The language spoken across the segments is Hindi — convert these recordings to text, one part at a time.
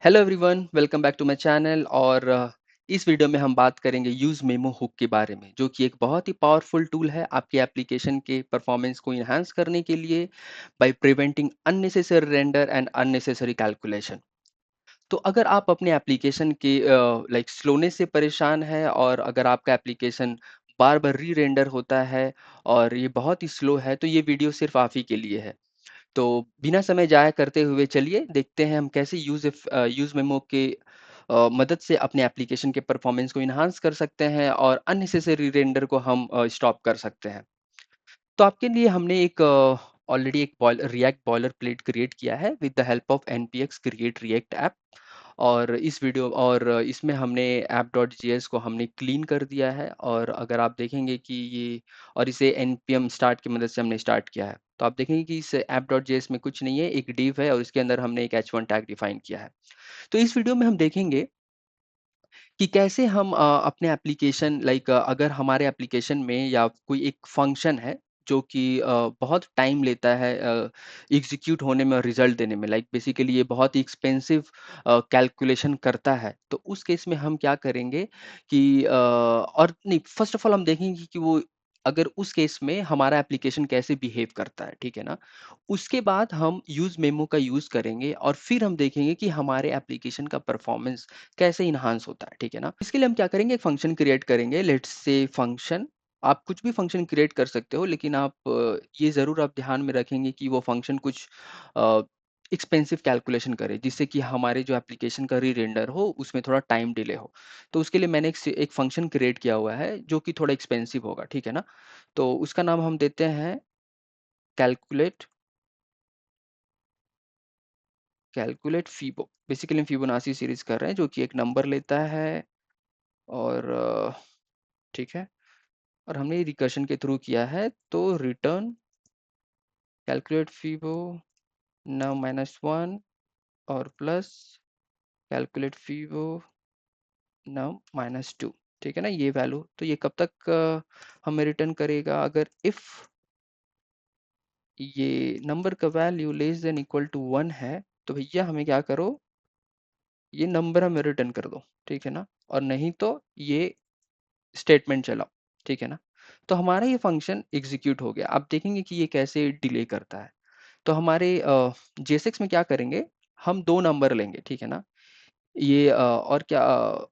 Hello everyone, welcome back to my channel. और इस वीडियो में हम बात करेंगे यूज मेमो हुक के बारे में, जो कि एक बहुत ही पावरफुल टूल है आपके एप्लीकेशन के परफॉर्मेंस को इन्हांस करने के लिए by preventing unnecessary render and unnecessary calculation. तो अगर आप अपने एप्लीकेशन के स्लोनेस से परेशान है, और अगर आपका एप्लीकेशन बार बार री रेंडर होता है और ये बहुत ही स्लो है, तो ये वीडियो सिर्फ आप ही के लिए है। तो बिना समय जाया करते हुए चलिए देखते हैं हम कैसे यूज मेमो के मदद से अपने एप्लीकेशन के परफॉर्मेंस को इन्हांस कर सकते हैं और अननेसेसरी रेंडर को हम स्टॉप कर सकते हैं। तो आपके लिए हमने एक ऑलरेडी एक रिएक्ट बॉयलर प्लेट क्रिएट किया है with the help of npx create react app. और इसमें हमने app.js को हमने क्लीन कर दिया है, और अगर आप देखेंगे कि ये और इसे npm स्टार्ट की मदद से हमने स्टार्ट किया है, तो आप देखेंगे कि इस app.js में कुछ नहीं है, एक div है और इसके अंदर हमने एक h1 टैग डिफाइन किया है। तो इस वीडियो में हम देखेंगे कि कैसे हम अपने एप्लीकेशन अगर हमारे एप्लीकेशन में या कोई एक फंक्शन है जो कि बहुत टाइम लेता है एग्जीक्यूट होने में और रिजल्ट देने में, बेसिकली ये बहुत ही एक्सपेंसिव कैलकुलेशन करता है, तो उस केस में हम क्या करेंगे कि और नहीं, फर्स्ट ऑफ ऑल हम देखेंगे कि वो अगर उस केस में हमारा एप्लीकेशन कैसे बिहेव करता है, ठीक है ना। उसके बाद हम यूज मेमो का यूज करेंगे और फिर हम देखेंगे कि हमारे एप्लीकेशन का परफॉर्मेंस कैसे इन्हांस होता है, ठीक है ना। इसके लिए हम क्या करेंगे, एक फंक्शन क्रिएट करेंगे, लेट्स से फंक्शन। आप कुछ भी फंक्शन क्रिएट कर सकते हो, लेकिन ये ज़रूर आप ध्यान में रखेंगे कि वो फंक्शन कुछ एक्सपेंसिव कैलकुलेशन करे, जिससे कि हमारे जो एप्लीकेशन का री रेंडर हो उसमें थोड़ा टाइम डिले हो। तो उसके लिए मैंने एक फंक्शन क्रिएट किया हुआ है जो कि थोड़ा एक्सपेंसिव होगा, ठीक है ना। तो उसका नाम हम देते हैं कैलकुलेट कैलकुलेट फीबो। बेसिकली हम फिबोनाची सीरीज कर रहे हैं जो कि एक नंबर लेता है, और ठीक है, और हमने रिकर्शन के थ्रू किया है, तो रिटर्न कैलकुलेट फीबो नाउ -1 और प्लस कैलकुलेट फीबो नाउ -2। ठीक है ना, ये वैल्यू तो ये कब तक हमें रिटर्न करेगा, अगर इफ ये नंबर का value less than equal to 1 है, तो भैया हमें क्या करो, ये नंबर हमें रिटर्न कर दो, ठीक है ना। और नहीं तो ये स्टेटमेंट चलाओ, ठीक है ना। तो हमारा ये फंक्शन एग्जीक्यूट हो गया। आप देखेंगे कि ये कैसे डिले करता है। तो हमारे JSX में क्या करेंगे, हम दो नंबर लेंगे, ठीक है ना। और क्या,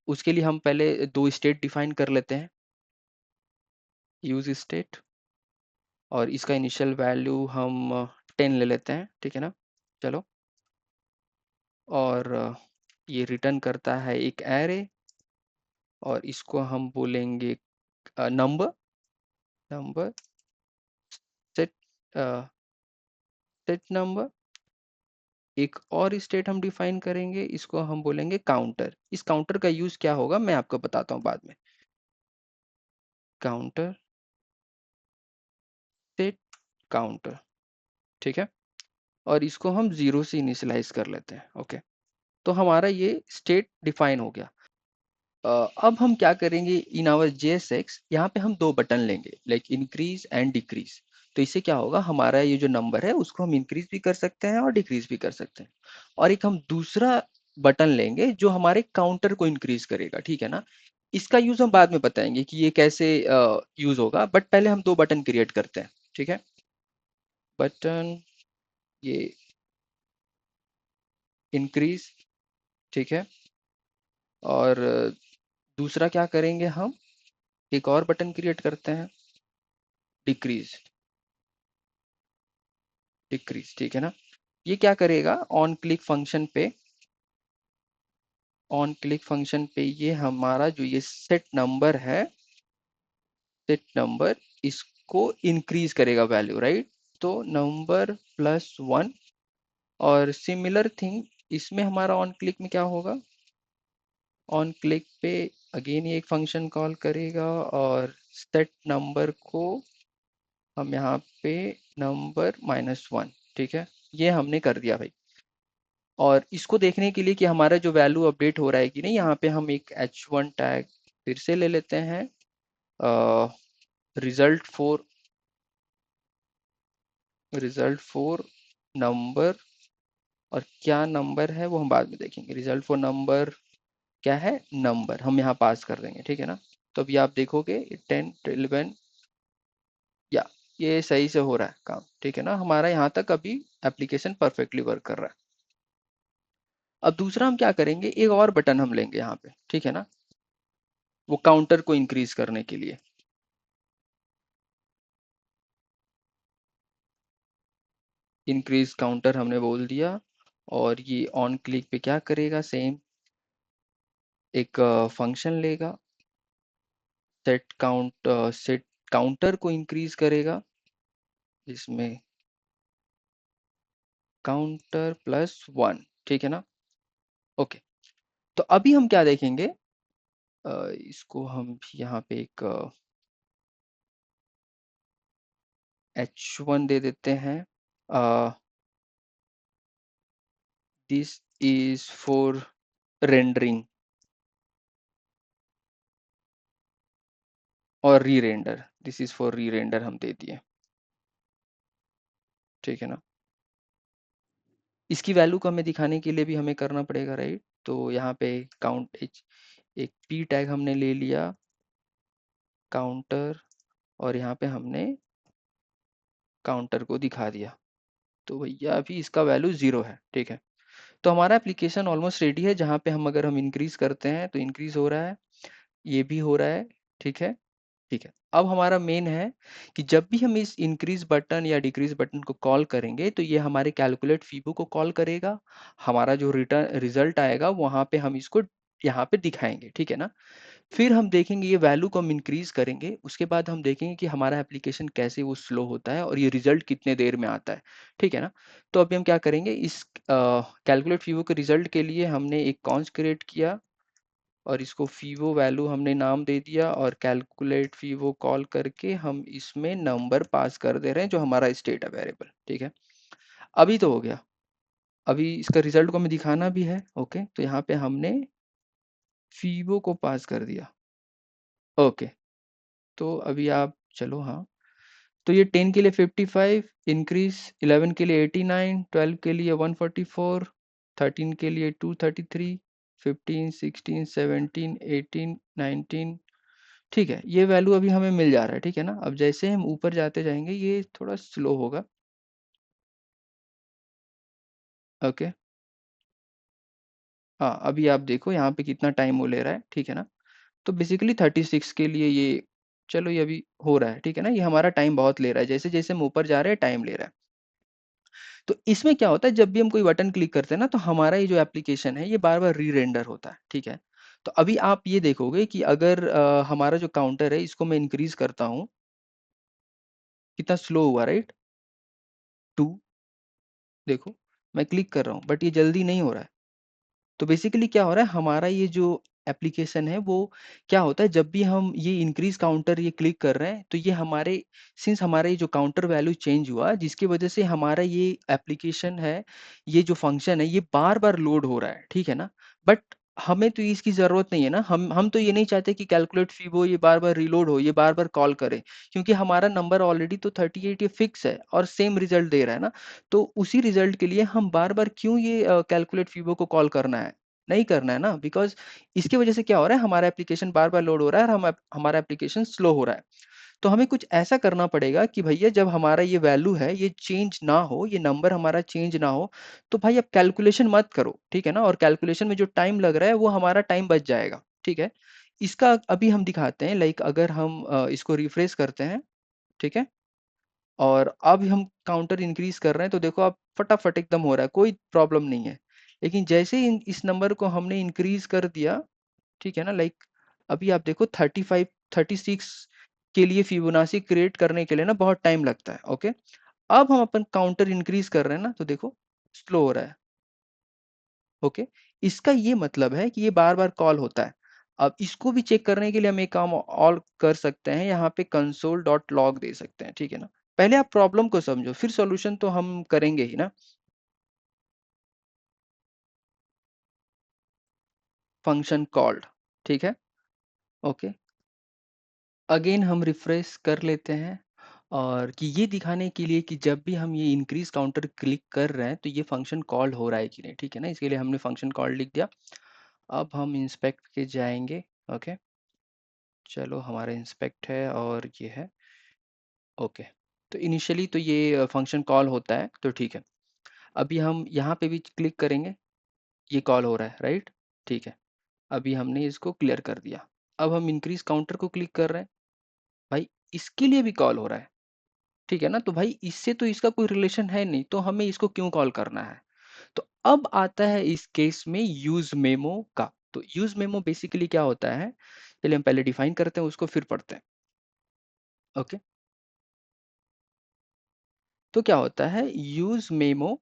उसके लिए हम पहले दो स्टेट डिफाइन कर लेते हैं, यूज स्टेट, और इसका इनिशियल वैल्यू हम 10 ले लेते हैं, ठीक है ना। चलो, और ये रिटर्न करता है एक एरे, और इसको हम बोलेंगे number number set set number. एक और स्टेट हम डिफाइन करेंगे, इसको हम बोलेंगे काउंटर। इस काउंटर का यूज क्या होगा मैं आपको बताता हूँ बाद में। काउंटर सेट काउंटर, ठीक है, और इसको हम 0 से इनिशियलाइज कर लेते हैं। ओके, तो हमारा ये स्टेट डिफाइन हो गया। अब हम क्या करेंगे, इन आवर JSX यहाँ पे हम दो बटन लेंगे, लाइक इंक्रीज एंड डिक्रीज। तो इससे क्या होगा, हमारा ये जो नंबर है उसको हम इंक्रीज भी कर सकते हैं और डिक्रीज भी कर सकते हैं। और एक हम दूसरा बटन लेंगे जो हमारे काउंटर को इंक्रीज करेगा, ठीक है ना। इसका यूज हम बाद में बताएंगे कि ये कैसे यूज होगा, बट पहले हम दो बटन क्रिएट करते हैं, ठीक है। बटन ये इंक्रीज, ठीक है, और दूसरा क्या करेंगे, हम एक और बटन क्रिएट करते हैं, डिक्रीज डिक्रीज, ठीक है ना। ये क्या करेगा, ऑन क्लिक फंक्शन पे ये हमारा जो ये सेट नंबर इसको इंक्रीज करेगा वैल्यू, राइट। तो नंबर +1, और सिमिलर थिंग इसमें हमारा ऑन क्लिक में क्या होगा, ऑन क्लिक पे अगेन ये एक फंक्शन कॉल करेगा, और सेट नंबर को हम यहाँ पे नंबर -1, ठीक है, ये हमने कर दिया भाई। और इसको देखने के लिए कि हमारा जो वैल्यू अपडेट हो रहा है कि नहीं, यहाँ पे हम एक h1 टैग फिर से ले लेते हैं, रिजल्ट फॉर नंबर, और क्या नंबर है वो हम बाद में देखेंगे। रिजल्ट फॉर नंबर क्या है, नंबर हम यहाँ पास कर देंगे, ठीक है ना। तो अभी आप देखोगे 10 11 या ये सही से हो रहा है काम, ठीक है ना। हमारा यहाँ तक अभी एप्लीकेशन परफेक्टली वर्क कर रहा है। अब दूसरा हम क्या करेंगे, एक और बटन हम लेंगे यहाँ पे, ठीक है ना, वो काउंटर को इंक्रीज करने के लिए। इंक्रीज काउंटर हमने बोल दिया, और ये ऑन क्लिक पे क्या करेगा, सेम एक फंक्शन लेगा, सेट काउंटर को इंक्रीज करेगा, इसमें काउंटर +1, ठीक है ना। ओके, तो अभी हम क्या देखेंगे, इसको हम यहाँ पे एक H1 दे देते हैं। दिस इज फॉर रेंडरिंग और री रेंडर, दिस इज फॉर री रेंडर हम दे दिए, ठीक है ना। इसकी वैल्यू को हमें दिखाने के लिए भी हमें करना पड़ेगा, राइट। तो यहाँ पे काउंट एक p टैग हमने ले लिया, काउंटर, और यहाँ पे हमने काउंटर को दिखा दिया। तो भैया अभी इसका वैल्यू 0 है, ठीक है। तो हमारा एप्लीकेशन ऑलमोस्ट रेडी है, जहाँ पे हम अगर हम इंक्रीज करते हैं तो इंक्रीज हो रहा है, ये भी हो रहा है, ठीक है। ठीक है, अब हमारा मेन है कि जब भी हम इस इंक्रीज बटन या डिक्रीज बटन को कॉल करेंगे तो ये हमारे कैलकुलेट फीबो को कॉल करेगा। हमारा जो रिटर्न रिजल्ट आएगा वहां पे हम इसको यहाँ पे दिखाएंगे, ठीक है ना। फिर हम देखेंगे ये वैल्यू को हम इंक्रीज करेंगे, उसके बाद हम देखेंगे कि हमारा एप्लीकेशन कैसे वो स्लो होता है और ये रिजल्ट कितने देर में आता है, ठीक है ना। तो अभी हम क्या करेंगे, इस कैलकुलेट फीवो के रिजल्ट के लिए हमने एक कॉन्स क्रिएट किया, और इसको फीवो वैल्यू हमने नाम दे दिया, और कैलकुलेट फीवो कॉल करके हम इसमें नंबर पास कर दे रहे हैं जो हमारा स्टेट है वेरिएबल, ठीक है। अभी तो हो गया, अभी इसका रिजल्ट को हमें दिखाना भी है। ओके, तो यहाँ पे हमने फीवो को पास कर दिया। ओके, तो अभी आप चलो, हाँ। तो ये 10 के लिए 55 इंक्रीज, 11 के लिए 89, 12 के लिए 144, 13 के लिए 233, 15 16 17 18 19, ठीक है। ये वैल्यू अभी हमें मिल जा रहा है, ठीक है ना। अब जैसे हम ऊपर जाते जाएंगे ये थोड़ा स्लो होगा। ओके, हाँ, अभी आप देखो यहाँ पे कितना टाइम वो ले रहा है, ठीक है ना। तो बेसिकली 36 के लिए ये, चलो ये अभी हो रहा है, ठीक है ना। ये हमारा टाइम बहुत ले रहा है, जैसे जैसे हम ऊपर जा रहे हैं टाइम ले रहा है। तो इसमें क्या होता है, जब भी हम कोई बटन क्लिक करते हैं ना तो हमारा ये जो एप्लीकेशन है ये बार बार री रेंडर होता है, ठीक है। तो अभी आप ये देखोगे कि अगर हमारा जो काउंटर है इसको मैं इंक्रीज करता हूँ, कितना स्लो हुआ, राइट। 2, देखो मैं क्लिक कर रहा हूँ बट ये जल्दी नहीं हो रहा है। तो बेसिकली क्या हो रहा है, हमारा ये जो एप्लीकेशन है वो क्या होता है, जब भी हम ये इंक्रीज काउंटर ये क्लिक कर रहे हैं तो ये हमारे, सिंस हमारा ये जो काउंटर वैल्यू चेंज हुआ जिसकी वजह से हमारा ये एप्लीकेशन है, ये जो फंक्शन है ये बार बार लोड हो रहा है, ठीक है ना। बट हमें तो इसकी जरूरत नहीं है ना, हम तो ये नहीं चाहते कि कैलकुलेट फीबो ये बार बार रिलोड हो, ये बार बार कॉल करे, क्योंकि हमारा नंबर ऑलरेडी तो 38 ये फिक्स है और सेम रिजल्ट दे रहा है ना। तो उसी रिजल्ट के लिए हम बार बार क्यों ये कैलकुलेट फीबो को कॉल करना है, नहीं करना है ना। बिकॉज इसकी वजह से क्या हो रहा है, हमारा एप्लीकेशन बार बार लोड हो रहा है और हमारा एप्लीकेशन स्लो हो रहा है। तो हमें कुछ ऐसा करना पड़ेगा कि भैया जब हमारा ये वैल्यू है ये चेंज ना हो, ये नंबर हमारा चेंज ना हो, तो भाई अब कैलकुलेशन मत करो, ठीक है ना। और कैलकुलेशन में जो टाइम लग रहा है वो हमारा टाइम बच जाएगा, ठीक है। इसका अभी हम दिखाते हैं, लाइक अगर हम इसको रिफ्रेश करते हैं, ठीक है, और अब हम काउंटर इंक्रीज कर रहे हैं तो देखो अब फटाफट एकदम हो रहा है, कोई प्रॉब्लम नहीं है। लेकिन जैसे ही इस नंबर को हमने इंक्रीज कर दिया, ठीक है ना, लाइक अभी आप देखो 35 36 के लिए फिबोनाची क्रिएट करने के लिए ना बहुत टाइम लगता है। ओके, अब हम अपन काउंटर इंक्रीज कर रहे हैं ना तो देखो स्लो हो रहा है। ओके, इसका ये मतलब है कि ये बार बार कॉल होता है। अब इसको भी चेक करने के लिए हम एक काम और कर सकते हैं, यहाँ पे console.log दे सकते हैं, ठीक है ना। पहले आप प्रॉब्लम को समझो, फिर सॉल्यूशन तो हम करेंगे ही ना। फंक्शन कॉल्ड, ठीक है। ओके, अगेन हम रिफ्रेश कर लेते हैं, और कि ये दिखाने के लिए कि जब भी हम ये इंक्रीज काउंटर क्लिक कर रहे हैं तो ये फंक्शन कॉल हो रहा है कि नहीं, ठीक है ना। इसके लिए हमने फंक्शन कॉल लिख दिया। अब हम इंस्पेक्ट के जाएंगे। ओके, चलो हमारा इंस्पेक्ट है और ये है। ओके, तो इनिशियली तो ये फंक्शन कॉल होता है, तो ठीक है। अभी हम यहाँ पे भी क्लिक करेंगे, ये कॉल हो रहा है, राइट। ठीक है, अभी हमने इसको क्लियर कर दिया। अब हम इंक्रीज काउंटर को क्लिक कर रहे हैं, भाई इसके लिए भी कॉल हो रहा है, ठीक है ना। तो भाई इससे तो इसका कोई रिलेशन है नहीं, तो हमें इसको क्यों कॉल करना है। तो अब आता है इस केस में यूज मेमो का। तो यूज मेमो बेसिकली क्या होता है, चलिए हम पहले डिफाइन करते हैं उसको, फिर पढ़ते हैं। ओके, तो क्या होता है यूज मेमो,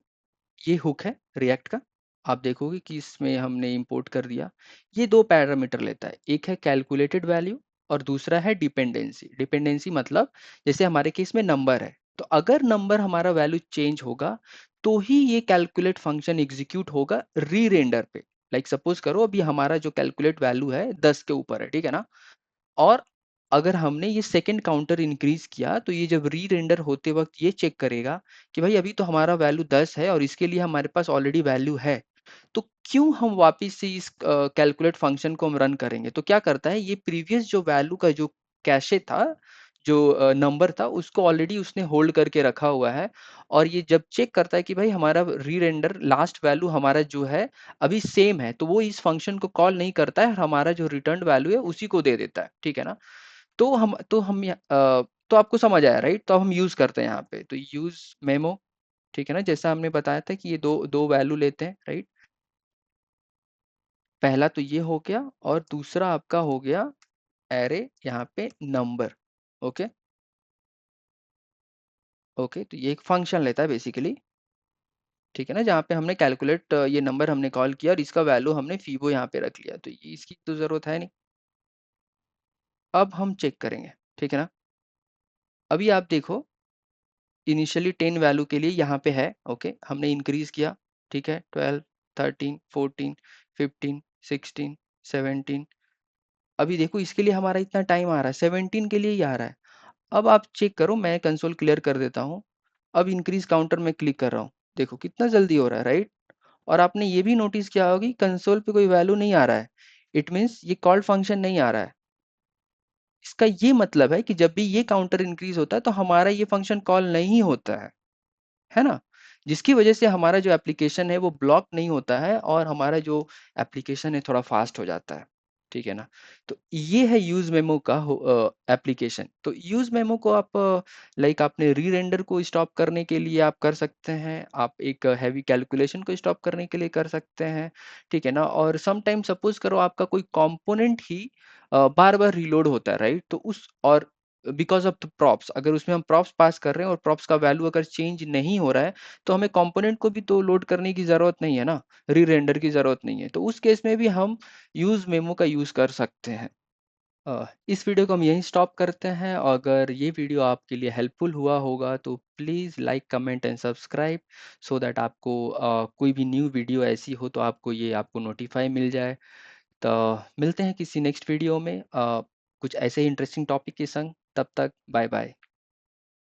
ये हुक है रिएक्ट का। आप देखोगे कि इसमें हमने इंपोर्ट कर दिया। ये दो पैरामीटर लेता है, एक है कैलकुलेटेड वैल्यू और दूसरा है डिपेंडेंसी। डिपेंडेंसी मतलब जैसे हमारे केस में नंबर है, तो अगर नंबर हमारा वैल्यू चेंज होगा तो ही ये कैलकुलेट फंक्शन एग्जीक्यूट होगा री रेंडर पे। लाइक सपोज करो अभी हमारा जो कैलकुलेट वैल्यू है 10 के ऊपर है, ठीक है ना। और अगर हमने ये सेकंड काउंटर इंक्रीज किया तो ये जब री रेंडर होते वक्त ये चेक करेगा कि भाई अभी तो हमारा वैल्यू 10 है और इसके लिए हमारे पास ऑलरेडी वैल्यू है, तो क्यों हम वापस से इस कैलकुलेट फंक्शन को हम रन करेंगे। तो क्या करता है, ये प्रीवियस जो वैल्यू का जो कैशे था, जो नंबर था, उसको ऑलरेडी उसने होल्ड करके रखा हुआ है। और ये जब चेक करता है कि भाई हमारा री रेंडर लास्ट वैल्यू हमारा जो है अभी सेम है, तो वो इस फंक्शन को कॉल नहीं करता है और हमारा जो रिटर्न वैल्यू है उसी को दे देता है, ठीक है ना। तो आपको समझ आया, राइट। तो अब हम यूज करते हैं यहाँ पे, तो यूज मेमो, ठीक है ना। जैसा हमने बताया था कि ये दो दो वैल्यू लेते हैं, राइट। पहला तो ये हो गया और दूसरा आपका हो गया एरे यहाँ पे नंबर। ओके, ओके, तो ये एक फंक्शन लेता है बेसिकली, ठीक है ना, जहाँ पे हमने कैलकुलेट ये नंबर हमने कॉल किया और इसका वैल्यू हमने फीबो यहाँ पे रख लिया, तो ये इसकी तो जरूरत है नहीं। अब हम चेक करेंगे, ठीक है ना। अभी आप देखो इनिशियली 10 वैल्यू के लिए यहाँ पे है, ओके, हमने इंक्रीज किया, ठीक है, 12, 13, 14, 15, 16, 17। अभी देखो इसके लिए हमारा इतना टाइम आ रहा है, 17 के लिए ही आ रहा है। अब आप चेक करो, मैं कंसोल क्लियर कर देता हूँ। अब इंक्रीज काउंटर में क्लिक कर रहा हूँ, देखो कितना जल्दी हो रहा है, राइट। और आपने ये भी नोटिस किया होगा कि कंसोल पे कोई वैल्यू नहीं आ रहा है। इट मीन्स ये कॉल्ड फंक्शन नहीं आ रहा है। इसका ये मतलब है कि जब भी ये काउंटर इंक्रीज होता है तो हमारा ये फंक्शन कॉल नहीं होता है ना। जिसकी वजह से हमारा जो एप्लीकेशन है वो ब्लॉक नहीं होता है और हमारा जो एप्लीकेशन है थोड़ा फास्ट हो जाता है, ठीक है ना। तो ये है यूज मेमो का एप्लीकेशन। तो यूज मेमो को आप लाइक आपने री रेंडर को स्टॉप करने के लिए आप कर सकते हैं, आप एक हैवी कैलकुलेशन को स्टॉप करने के लिए कर सकते हैं, ठीक है ना। और सम टाइम सपोज करो आपका कोई कंपोनेंट ही बार बार रीलोड होता है, राइट। तो उस और बिकॉज ऑफ द प्रॉप्स, अगर उसमें हम प्रॉप्स पास कर रहे हैं और प्रॉप्स का वैल्यू अगर चेंज नहीं हो रहा है तो हमें कंपोनेंट को भी तो लोड करने की ज़रूरत नहीं है ना, री रेंडर की ज़रूरत नहीं है। तो उस केस में भी हम यूज़ मेमो का यूज़ कर सकते हैं। इस वीडियो को हम यहीं स्टॉप करते हैं। अगर ये वीडियो आपके लिए हेल्पफुल हुआ होगा तो please like comment and subscribe, so that आपको कोई भी न्यू वीडियो ऐसी हो तो आपको नोटिफाई मिल जाए। तो मिलते हैं किसी नेक्स्ट वीडियो में कुछ ऐसे ही इंटरेस्टिंग टॉपिक के संग। तब तक बाय बाय।